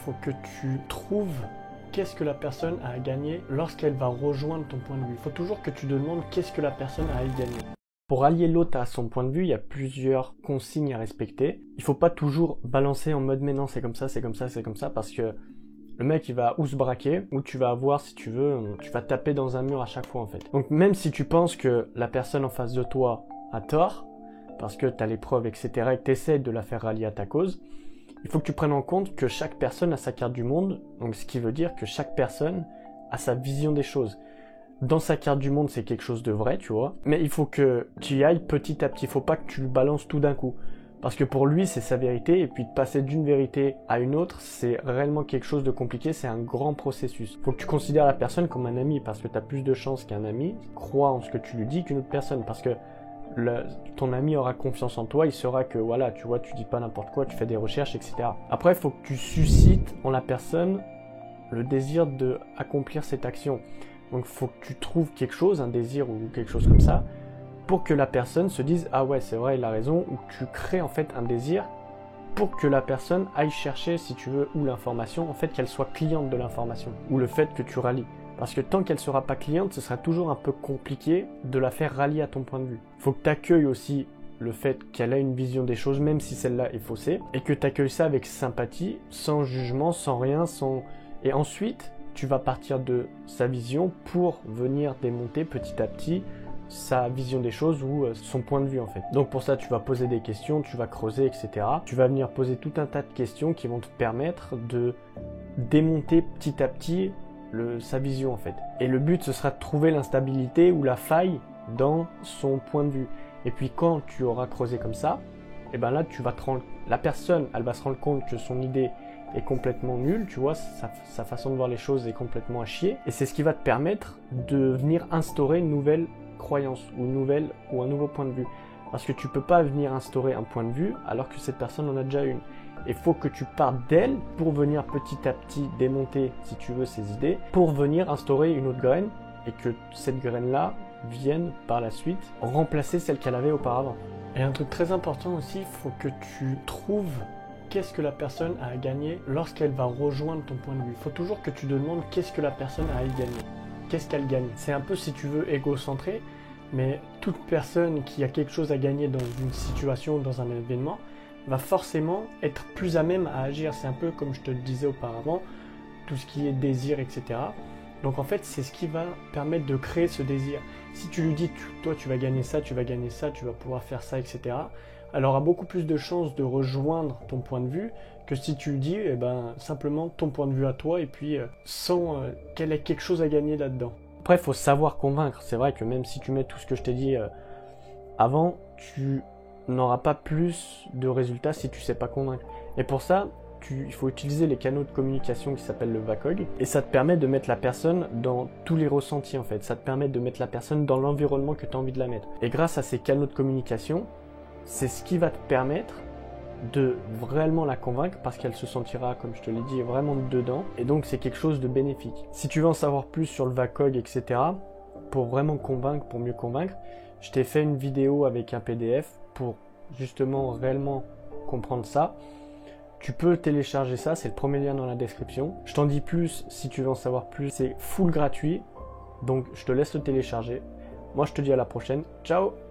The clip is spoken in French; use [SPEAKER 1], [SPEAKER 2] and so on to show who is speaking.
[SPEAKER 1] faut que tu trouves qu'est-ce que la personne a à gagner lorsqu'elle va rejoindre ton point de vue. Il faut toujours que tu demandes qu'est-ce que la personne a à y gagner. Pour allier l'autre à son point de vue, il y a plusieurs consignes à respecter. Il faut pas toujours balancer en mode mais non c'est comme ça, c'est comme ça, c'est comme ça, parce que le mec il va ou se braquer, ou tu vas avoir, si tu veux, tu vas taper dans un mur à chaque fois en fait. Donc même si tu penses que la personne en face de toi a tort, parce que tu as les preuves, etc., et que tu essaies de la faire rallier à ta cause, il faut que tu prennes en compte que chaque personne a sa carte du monde, donc ce qui veut dire que chaque personne a sa vision des choses. Dans sa carte du monde, c'est quelque chose de vrai, tu vois, mais il faut que tu y ailles petit à petit, il faut pas que tu lui balances tout d'un coup. Parce que pour lui, c'est sa vérité, et puis de passer d'une vérité à une autre, c'est réellement quelque chose de compliqué, c'est un grand processus. Faut que tu considères la personne comme un ami, parce que tu as plus de chances qu'un ami croit en ce que tu lui dis qu'une autre personne, parce que ton ami aura confiance en toi, il saura que voilà, tu vois, tu dis pas n'importe quoi, tu fais des recherches, etc. Après, il faut que tu suscites en la personne le désir de accomplir cette action. Donc, il faut que tu trouves quelque chose, un désir ou quelque chose comme ça, pour que la personne se dise « Ah ouais, c'est vrai, il a raison », ou tu crées en fait un désir pour que la personne aille chercher, si tu veux, ou l'information, en fait qu'elle soit cliente de l'information, ou le fait que tu rallies. Parce que tant qu'elle ne sera pas cliente, ce sera toujours un peu compliqué de la faire rallier à ton point de vue. Il faut que tu accueilles aussi le fait qu'elle a une vision des choses, même si celle-là est faussée, et que tu accueilles ça avec sympathie, sans jugement, sans rien, Et ensuite, tu vas partir de sa vision pour venir démonter petit à petit sa vision des choses ou son point de vue en fait. Donc pour ça, tu vas poser des questions, tu vas creuser, etc. Tu vas venir poser tout un tas de questions qui vont te permettre de démonter petit à petit sa vision en fait. Et le but, ce sera de trouver l'instabilité ou la faille dans son point de vue. Et puis quand tu auras creusé comme ça, et ben là, la personne, elle va se rendre compte que son idée est complètement nulle, tu vois, sa façon de voir les choses est complètement à chier. Et c'est ce qui va te permettre de venir instaurer une nouvelle croyance ou un nouveau point de vue. Parce que tu peux pas venir instaurer un point de vue alors que cette personne en a déjà une. Il faut que tu partes d'elle pour venir petit à petit démonter, si tu veux, ses idées, pour venir instaurer une autre graine et que cette graine-là vienne par la suite remplacer celle qu'elle avait auparavant. Et un truc très important aussi, il faut que tu trouves qu'est-ce que la personne a à gagner lorsqu'elle va rejoindre ton point de vue. Il faut toujours que tu demandes qu'est-ce que la personne a à y gagner. Qu'est-ce qu'elle gagne? C'est un peu, si tu veux, égocentré, mais toute personne qui a quelque chose à gagner dans une situation, dans un événement, va forcément être plus à même à agir. C'est un peu comme je te le disais auparavant, tout ce qui est désir, etc. Donc en fait, c'est ce qui va permettre de créer ce désir. Si tu lui dis, toi tu vas gagner ça, tu vas gagner ça, tu vas pouvoir faire ça, etc., elle aura beaucoup plus de chances de rejoindre ton point de vue que si tu lui dis simplement ton point de vue à toi et puis sans qu'elle ait quelque chose à gagner là-dedans. Après, il faut savoir convaincre. C'est vrai que même si tu mets tout ce que je t'ai dit avant, tu n'auras pas plus de résultats si tu ne sais pas convaincre. Et pour ça, il faut utiliser les canaux de communication qui s'appellent le VACOG, et ça te permet de mettre la personne dans tous les ressentis en fait. Ça te permet de mettre la personne dans l'environnement que tu as envie de la mettre. Et grâce à ces canaux de communication, c'est ce qui va te permettre de vraiment la convaincre parce qu'elle se sentira, comme je te l'ai dit, vraiment dedans. Et donc c'est quelque chose de bénéfique. Si tu veux en savoir plus sur le VACOG, etc., pour vraiment convaincre, pour mieux convaincre, je t'ai fait une vidéo avec un PDF pour justement réellement comprendre ça. Tu peux télécharger ça, c'est le premier lien dans la description. Je t'en dis plus si tu veux en savoir plus, c'est full gratuit. Donc je te laisse le télécharger. Moi je te dis à la prochaine. Ciao!